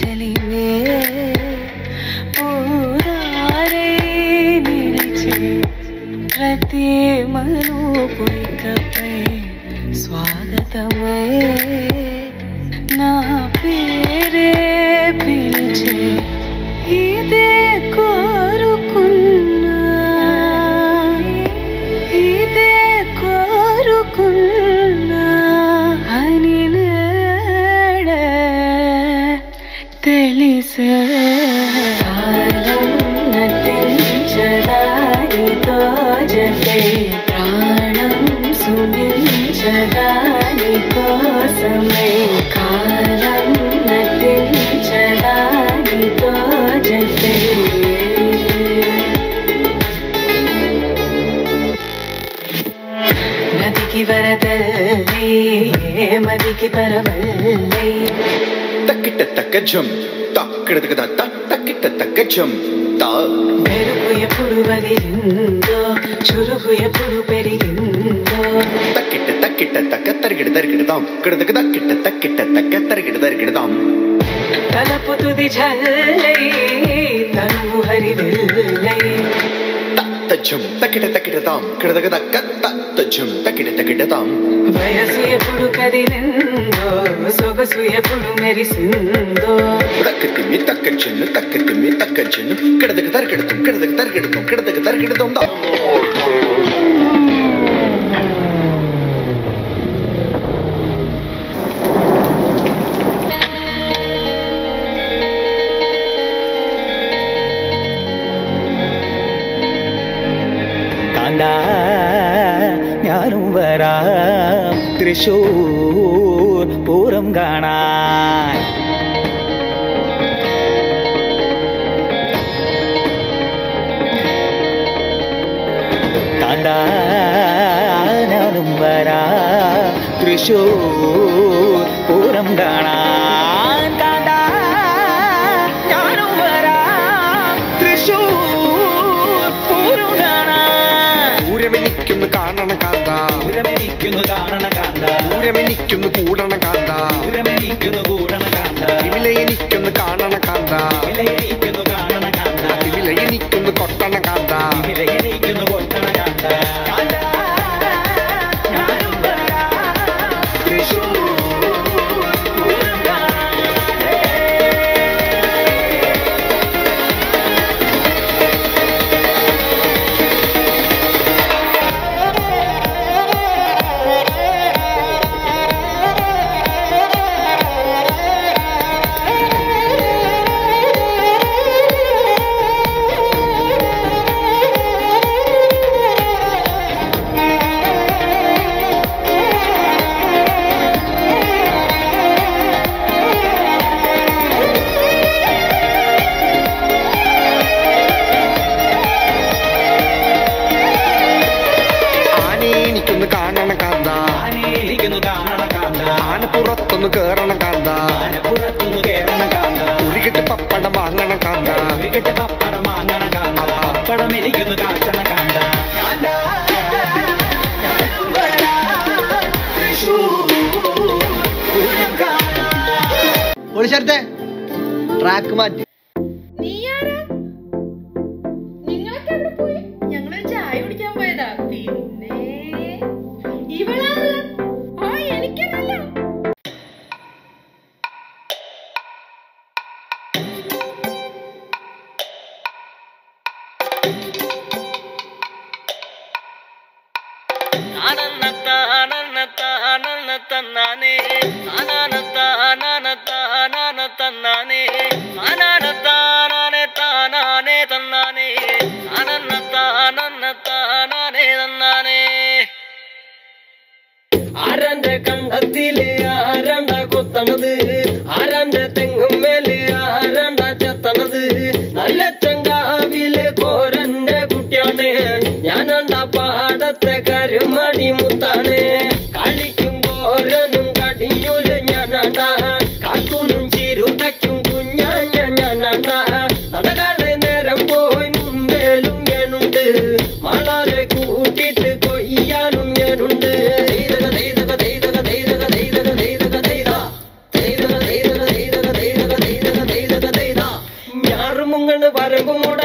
చెలివే ఊరారే నిలిచే ప్రతి మరూపురికపై స్వాగతమై నా పేరే పిలిచే ఇదే కోరుకున్నా ఇదే కోరుకున్నా అని నేడే తెలిసే కాలం నటించడానితో జతే ప్రాణం సుమించడాని కోసమై కాలం నటించడానితో జతే నదికి వరదల్లి మదికి పరవల్లి తక్కిట తక్కజం తక్కిడతక తక్కిట తక్కజం తా మెరుపు ఎప్పుడు వదిలిందో చురుకు ఎప్పుడు పెరిగిందో తక్కిట తక్క తరిగిడదాం కిడతక తక్కిట తరిగిడదాం తలపు తుది జల్లై తనువు హరివెల్లై తజ్జం తక్కిడదాం కిడతక తజ్జం తక్కిడదాం వయసు ఎప్పుడు కదిలిందో సొగసు ఎప్పుడు మెరిసిందో తక్కతిమ్మి తక్కజన్ను కిడతక తరిగిడదాం దా ഞാനും വരാം തൃശൂർ പൂരം കാണാൻ ഞാനും വരാം തൃശൂർ പൂരം കാണാൻ ഞാനും വരാം തൃശൂർ പൂരം കാണാൻ ൂരമെനിക്കൊന്ന് കാണണ കാന്ത ൂരമെനിക്കൊന്ന് കാണണ കാന്ത ൂരമെനിക്കൊന്ന് കൂടണ കാന്ത ൂരമെനിക്കൊന്ന് കൂടണ കാന്ത വിലയെനിക്കൊന്ന് കാണണ കാന്ത വിലയെനിക്കൊന്ന് കാണണ കാന്ത വിലയെനിക്കൊന്ന് കൊട്ടണ കാന്ത വിലയെനിക്കൊന്ന് കൊട്ടണ കാന്ത ഞാനും വരാം തൃശൂർ പൂരം കാണാൻ ആനപ്പുറത്തൊന്ന് കേറണ കാന്ത ഉരുകിട്ട് പപ്പടം വാങ്ങണ കാന്ത പപ്പടം എനിക്കൊന്ന് കാച്ചണ കാന്ത ഒളിച്ചേർത്തെ ട്രാക്ക് മാറ്റി ആരാന്റെ കണ്ടത്തില് ആരാണ്ട കൊത്തണത് ആരാന്റെ തെങ്ങും മേല് ആരാണ്ട ചെത്തണത് നല്ല ചങ്കാവില് കോരന്റെ കുട്ടിയാണ് ഞാനണ്ട പാടത്തെ കരുമണി മുത്താണ് കളിക്കും കോരനും കടിയൂല് ഞാനണ്ട കാക്കൂനും ചിരുതയ്ക്കും കുഞ്ഞാഞ്ഞ ഞാനണ്ട നടകാടെ നേരം പോയി മുമ്പേലും ഞാനുണ്ട് മളരെ കൂട്ടിട്ട് കൊയ്യാനും ഞാനുണ്ട് പറമ്പുമൂട